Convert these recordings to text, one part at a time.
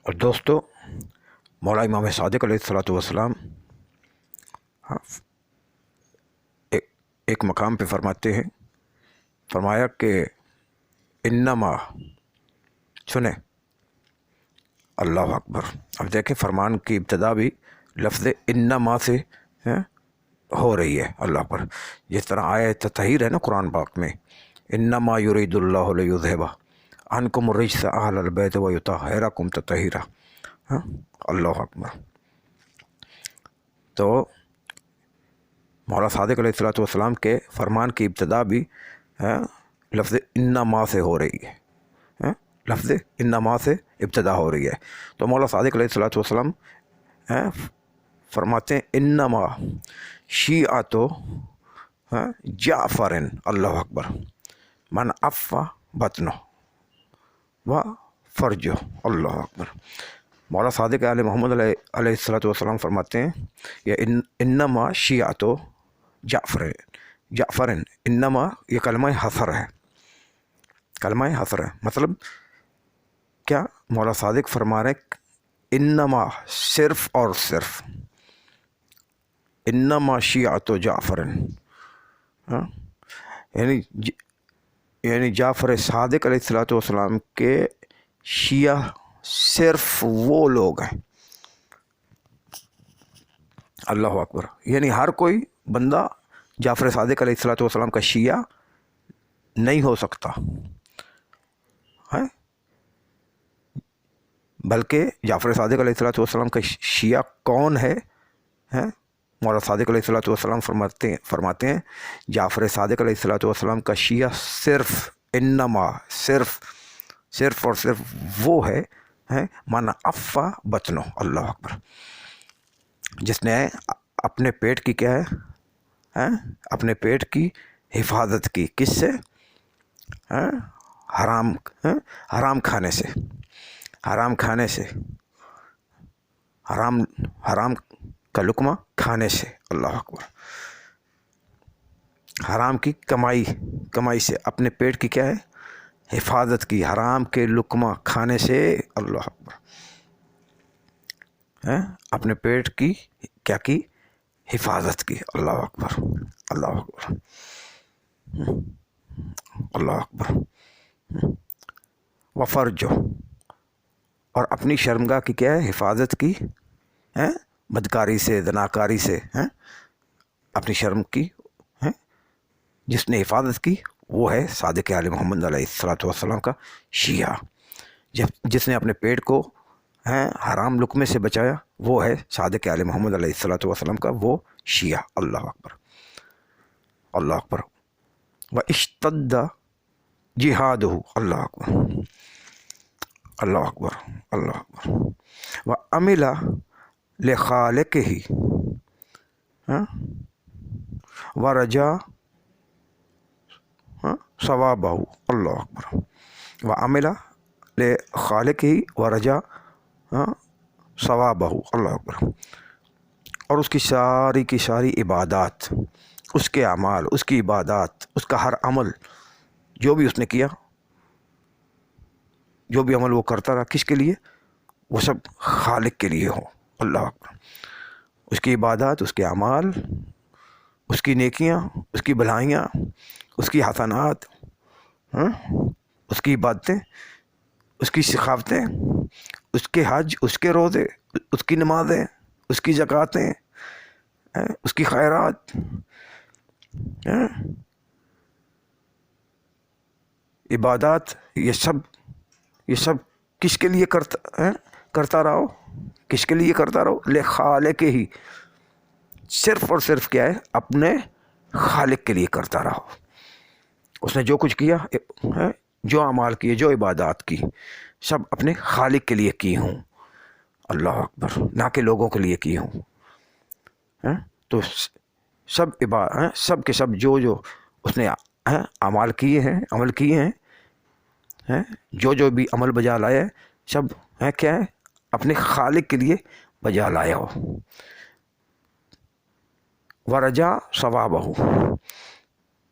اور دوستو، مولا امام صادق علیہ الصلوۃ والسلام ایک مقام پہ فرمایا کہ انما، سنیں اللہ اکبر. اب دیکھیں فرمان کی ابتدا بھی لفظ انما سے ہو رہی ہے. اللہ اکبر. جس طرح آیت تطہیر ہے نا قرآن پاک میں، انما یرید اللہ لیذھب عنکم الرجس اہل البیت ویطہرکم تطہیرا. اللہ اکبر. تو مولا صادق علیہ الصلوۃ والسلام کے فرمان کی ابتدا بھی لفظ انما سے ہو رہی ہے. لفظ انما سے ابتدا ہو رہی ہے. تو مولا صادق علیہ الصلوۃ والسلام فرماتے ہیں انما شیعۃ جعفر. اللہ اکبر. من عفا بطنہ و فرجہ. اللہ اکبر. مولا صادق علیہ محمد علیہ الصلوۃ والسلام فرماتے ہیں یہ انما شیعۃ جعفر. انما یہ کلمہ حصر ہے. کلمہ حصر ہے مطلب کیا؟ مولا صادق فرما رہے انما صرف اور صرف انما شیعۃ جعفر، یعنی جعفر صادق علیہ الصلوۃ والسلام کے شیعہ صرف وہ لوگ ہیں. اللہ اکبر. یعنی ہر کوئی بندہ جعفر صادق علیہ الصلوۃ والسلام کا شیعہ نہیں ہو سکتا ہے، بلکہ جعفر صادق علیہ الصلوۃ والسلام کا شیعہ کون ہے؟ مولا صادق علیہ الصلوۃ والسلام فرماتے ہیں جعفر صادق علیہ الصلوۃ والسلام کا شیعہ صرف انما صرف اور صرف وہ ہے من عفا بطنہ. اللہ اکبر. جس نے اپنے پیٹ کی کیا ہے؟ اپنے پیٹ کی حفاظت کی. کس سے؟ حرام کھانے سے. حرام کھانے سے، حرام کا لقمہ کھانے سے. اللہ اکبر. حرام کی کمائی سے اپنے پیٹ کی کیا ہے؟ حفاظت کی. حرام کے لقمہ کھانے سے. اللہ اکبر. اپنے پیٹ کی کیا کی؟ حفاظت کی. اللہ اکبر. اللہ اکبر. اللہ اکبر. وفرجو، اور اپنی شرمگاہ کی کیا ہے؟ حفاظت کی. بدکاری سے، زناکاری سے اپنی شرم کی جس نے حفاظت کی وہ ہے صادق آل محمد علیہ الصلوۃ والسلام کا شیعہ. جس نے اپنے پیٹ کو حرام لقمے سے بچایا وہ ہے صادق آل محمد علیہ الصلوۃ والسلام کا وہ شیعہ. اللہ اکبر. اللہ اکبر. واشتد جہادہ. اللہ اکبر. اللہ اکبر. اللہ اکبر. وعمل لخالقہ ورجا ثوابہ. اللہ اکبر. وعمل لخالقہ ورجا ثوابہ. اللہ اکبر. اور اس کی ساری عبادات، اس کے اعمال، اس کی عبادات، اس کا ہر عمل جو بھی اس نے کیا، جو بھی عمل وہ کرتا رہا، کس کے لیے؟ وہ سب خالق کے لیے ہو. اللہ اکبر. اس کی عبادات، اس کے اعمال، اس کی نیکیاں، اس کی بھلائیاں، اس کی حسنات، اس کی عبادتیں، اس کی سخاوتیں، اس کے حج، اس کے روزے، اس کی نمازیں، اس کی زکوٰتیں، اس کی خیرات، عبادات، یہ سب کس کے لیے کرتا رہو؟ کس کے لیے کرتا رہو؟ لخالق ہی. صرف اور صرف کیا ہے؟ اپنے خالق کے لیے کرتا رہو. اس نے جو کچھ کیا، جو اعمال کیے، جو عبادات کی، سب اپنے خالق کے لیے کی ہوں. اللہ اکبر. نہ کہ لوگوں کے لیے کی ہوں. تو سب کے سب جو اس نے اعمال کیے ہیں، عمل کیے ہیں، جو بھی عمل بجا لایا ہے، سب کیا ہے؟ اپنے خالق کے لیے بجا لایا ہو. ورجا ثوابہ.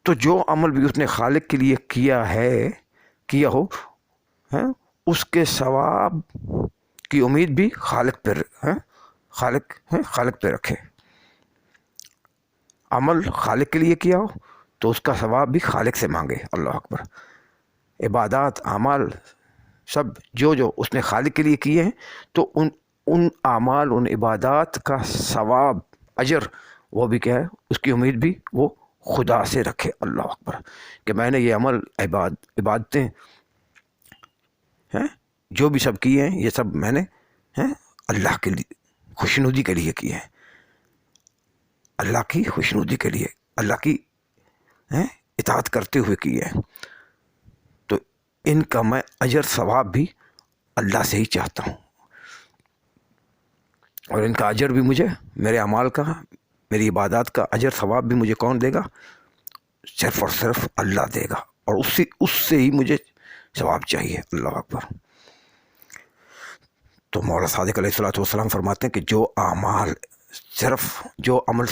تو جو عمل بھی اس نے خالق کے لیے کیا ہو اس کے ثواب کی امید بھی خالق پر خالق پہ رکھے. عمل خالق کے لیے کیا ہو تو اس کا ثواب بھی خالق سے مانگے. اللہ اکبر. عبادات اعمال سب جو اس نے خالق کے لیے کیے ہیں تو ان اعمال ان عبادات کا ثواب اجر وہ بھی کیا ہے اس کی امید بھی وہ خدا سے رکھے. اللہ اکبر. کہ میں نے یہ عمل عبادتیں جو بھی سب کیے ہیں یہ سب میں نے اللہ کے لیے خوشنودی کے لیے کیے ہیں. اللہ کی خوشنودی کے لیے اللہ کی اطاعت کرتے ہوئے کیے ہیں. تو ان کا میں اجر ثواب بھی اللہ سے ہی چاہتا ہوں. اور ان کا اجر بھی مجھے میرے اعمال کا میری عبادات کا اجر ثواب بھی مجھے کون دے گا؟ صرف اور صرف اللہ دے گا. اور اس سے ہی مجھے ثواب چاہیے. اللہ اکبر. تو مولا صادق علیہ الصلوۃ والسلام فرماتے ہیں کہ جو عمل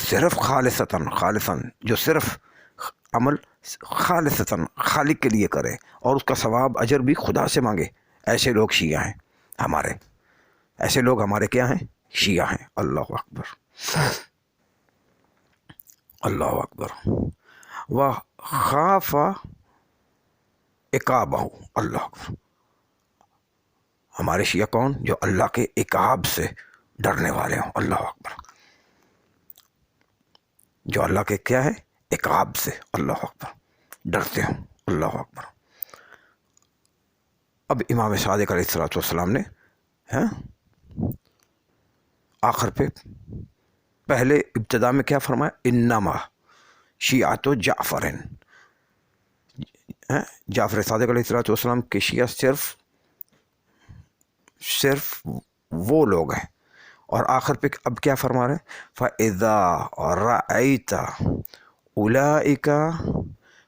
صرف خالصاً جو صرف عمل خالصاً خالق کے لیے کرے اور اس کا ثواب اجر بھی خدا سے مانگے، ایسے لوگ شیعہ ہیں ہمارے. ایسے لوگ ہمارے کیا ہیں؟ شیعہ ہیں. اللہ اکبر. اللہ اکبر. وخاف عقابہ. اللہ اکبر. ہمارے شیعہ کون؟ جو اللہ کے عقاب سے ڈرنے والے ہوں. اللہ اکبر. جو اللہ کے کیا ہے؟ عقاب سے اللہ اکبر ڈرتے ہوں. اللہ اکبر. اب امام صادق علیہ الصلوۃ والسلام نے آخر پہ پہلے ابتدا میں کیا فرمایا؟ انما شیعۃ جعفر. جعفر صادق علیہ الصلوۃ والسلام کے شیعہ صرف وہ لوگ ہیں. اور آخر پہ اب کیا فرما رہے ہیں؟ فَإِذَا رَأَيْتَ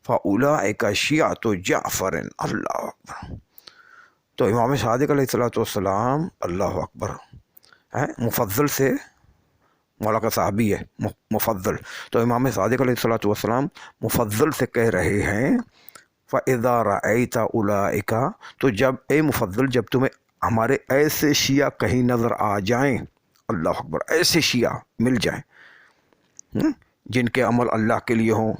فَأُولَٰئِكَ شِيعَةُ جَعْفَرٍ. اللہ اکبر. تو امام صادق علیہ الصلوۃ والسلام اللہ اکبر مفضل سے مولا کا صحابی ہے مفضل. تو امام صادق علیہ الصلوۃ والسلام مفضل سے کہہ رہے ہیں فَإِذَا رَأَيْتَ أُولَٰئِكَ. تو جب اے مفضل جب تمہیں ہمارے ایسے شیعہ کہیں نظر آ جائیں، اللہ اکبر، ایسے شیعہ مل جائیں جن کے عمل اللہ کے لیے ہوں،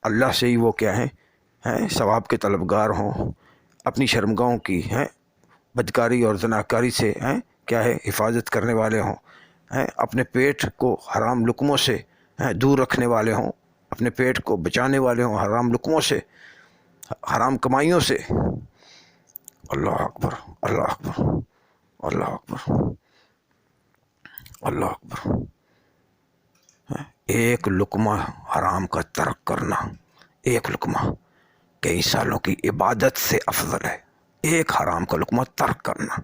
اللہ سے ہی وہ کیا ہیں ثواب کے طلبگار ہوں، اپنی شرمگاہوں کی بدکاری اور زناکاری سے کیا ہے حفاظت کرنے والے ہوں، اپنے پیٹ کو حرام لقموں سے دور رکھنے والے ہوں، اپنے پیٹ کو بچانے والے ہوں حرام لقموں سے، حرام کمائیوں سے. اللہ اکبر. اللہ اکبر. اللہ اکبر. اللہ اکبر. ایک لقمہ حرام کا ترک کرنا، ایک لقمہ کئی سالوں کی عبادت سے افضل ہے. ایک حرام کا لقمہ ترک کرنا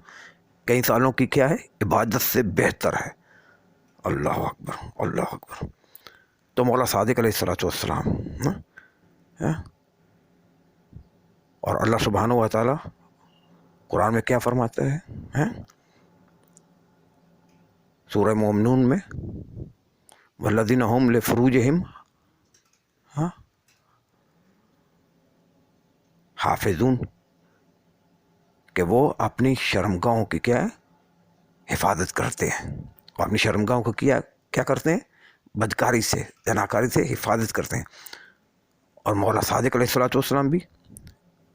کئی سالوں کی کیا ہے عبادت سے بہتر ہے. اللہ اکبر. اللہ اکبر. تو مولا صادق علیہ الصلوۃ والسلام اور اللہ سبحانہ و تعالی قرآن میں کیا فرماتے ہیں سورہ مومنون میں؟ والذین هم لفروجہم حافظون. کہ وہ اپنی شرمگاہوں کی کیا ہے حفاظت کرتے ہیں، اور اپنی شرمگاہوں کو کیا کرتے ہیں؟ بدکاری سے زناکاری سے حفاظت کرتے ہیں. اور مولا صادق علیہ الصلوۃ والسلام بھی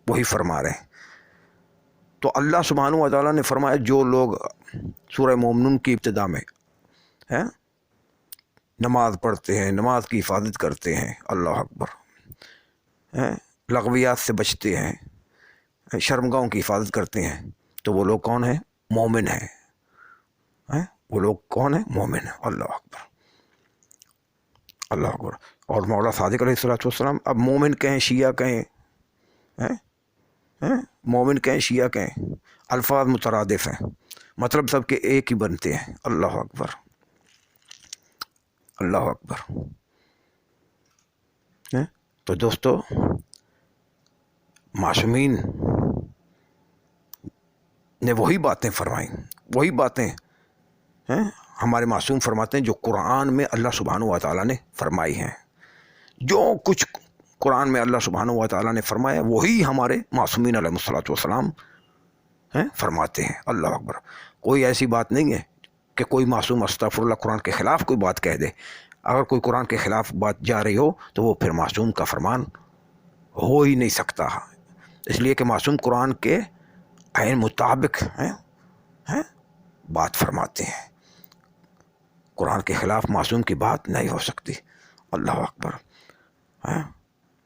وہی فرما رہے ہیں. تو اللہ سبحانہ و تعالیٰ نے فرمایا جو لوگ سورہ مومنون کی ابتدا میں نماز پڑھتے ہیں، نماز کی حفاظت کرتے ہیں، اللہ اکبر، لغویات سے بچتے ہیں، شرمگاہوں کی حفاظت کرتے ہیں، تو وہ لوگ کون ہیں؟ مومن ہیں. وہ لوگ کون ہیں؟ مومن ہیں. اللہ اکبر. اللہ اکبر. اور مولا صادق علیہ الصلوۃ والسلام اب مومن کہیں شیعہ کہیں مومن کہیں شیعہ کہیں الفاظ مترادف ہیں، مطلب سب کے ایک ہی بنتے ہیں. اللہ اکبر. اللہ اکبر. تو دوستو معصومین نے وہی باتیں فرمائیں، وہی باتیں ہمارے معصوم فرماتے ہیں جو قرآن میں اللہ سبحانہ و تعالیٰ نے فرمائی ہیں. جو کچھ قرآن میں اللہ سبحانہ و تعالیٰ نے فرمایا وہی ہمارے معصومین علیہ الصلوۃ والسلام فرماتے ہیں. اللہ اکبر. کوئی ایسی بات نہیں ہے کہ کوئی معصوم استغفر اللہ قرآن کے خلاف کوئی بات کہہ دے. اگر کوئی قرآن کے خلاف بات جا رہی ہو تو وہ پھر معصوم کا فرمان ہو ہی نہیں سکتا، اس لیے کہ معصوم قرآن کے عین مطابق بات فرماتے ہیں. قرآن کے خلاف معصوم کی بات نہیں ہو سکتی. اللہ اکبر.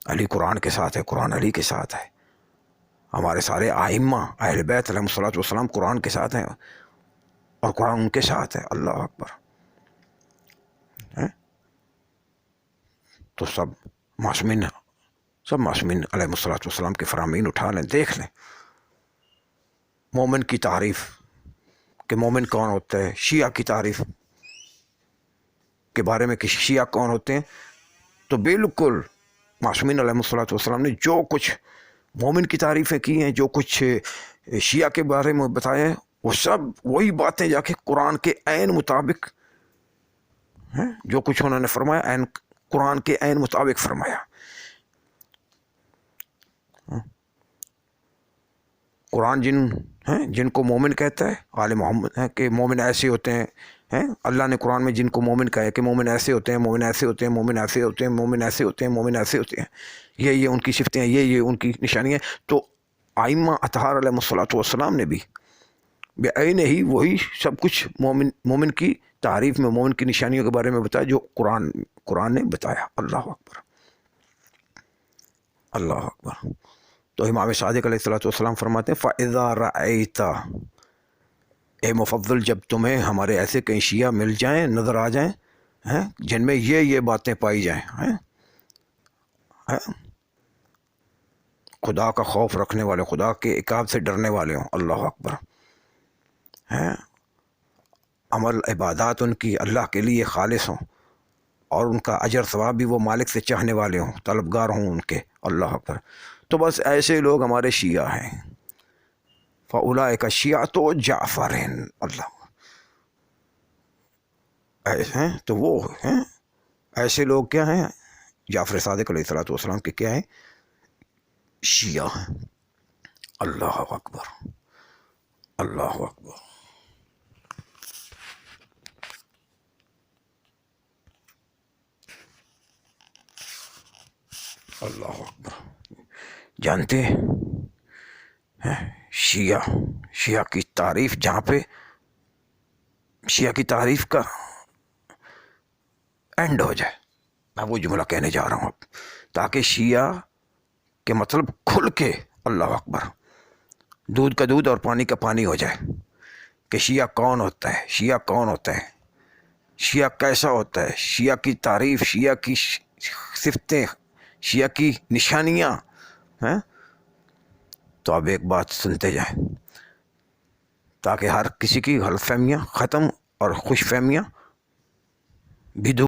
علی قرآن کے ساتھ ہے، قرآن علی کے ساتھ ہے. ہمارے سارے ائمہ اہل بیت علیہم الصلوۃ والسلام قرآن کے ساتھ ہیں اور قرآن ان کے ساتھ ہے. اللہ اکبر. تو سب معصومین علیہ الصلوۃ والسلام کے فرامین اٹھا لیں، دیکھ لیں. مومن کی تعریف کہ مومن کون ہوتا ہے، شیعہ کی تعریف کے بارے میں کہ شیعہ کون ہوتے ہیں، تو بالکل معصومین علیہ الصلوۃ والسلام نے جو کچھ مومن کی تعریفیں کی ہیں، جو کچھ شیعہ کے بارے میں بتایا ہے، وہ سب وہی باتیں جا کے قرآن کے عین مطابق جو کچھ انہوں نے فرمایا قرآن کے عین مطابق فرمایا. قرآن جن کو مومن کہتا ہے، آل محمد ہے کہ مومن ایسے ہوتے ہیں. اللہ نے قرآن میں جن کو مومن کہا ہے کہ مومن ایسے ہوتے ہیں، مومن ایسے ہوتے ہیں، مومن ایسے ہوتے ہیں، مومن ایسے ہوتے ہیں، مومن ایسے ہوتے ہیں. یہ ان کی صفتیں ہیں، یہ ان کی نشانیاں. تو ائمہ اطہار علیہ الصلوۃ والسلام نے بھی بعین ہی وہی سب کچھ مومن کی تعریف میں، مومن کی نشانیوں کے بارے میں بتایا جو قرآن نے بتایا. اللہ اکبر. اللہ اکبر. تو امام صادق علیہ الصلوۃ والسلام فرماتے ہیں فَإِذَا رَأَيْتَ، اے مفضل جب تمہیں ہمارے ایسے کئی شیعہ مل جائیں، نظر آ جائیں جن میں یہ باتیں پائی جائیں، خدا کا خوف رکھنے والے، خدا کے عقاب سے ڈرنے والے ہوں. اللہ اکبر. عمل عبادات ان کی اللہ کے لیے خالص ہوں اور ان کا اجر ثواب بھی وہ مالک سے چاہنے والے ہوں، طلبگار ہوں ان کے. اللہ اکبر. تو بس ایسے لوگ ہمارے شیعہ ہیں. فَأُولَٰئِکَ شِیعَۃُ جعفر. اللہ ایسے ہیں تو وہ ہیں ایسے لوگ کیا ہیں، جعفر صادق علیہ الصلوۃ والسلام کے کیا ہیں، شیعہ ہیں. اللہ اکبر. اللہ اکبر. اللہ اکبر. جانتے ہیں شیعہ کی تعریف، جہاں پہ شیعہ کی تعریف کا اینڈ ہو جائے، میں وہ جملہ کہنے جا رہا ہوں اب، تاکہ شیعہ کے مطلب کھل کے، اللہ اکبر، دودھ کا دودھ اور پانی کا پانی ہو جائے کہ شیعہ کون ہوتا ہے، شیعہ کون ہوتا ہے، شیعہ کیسا ہوتا ہے، شیعہ کی تعریف، شیعہ کی صفتیں، شیعہ کی نشانیاں. تو اب ایک بات سنتے جائیں تاکہ ہر کسی کی غلط فہمیاں ختم اور خوش فہمیاں بھی دور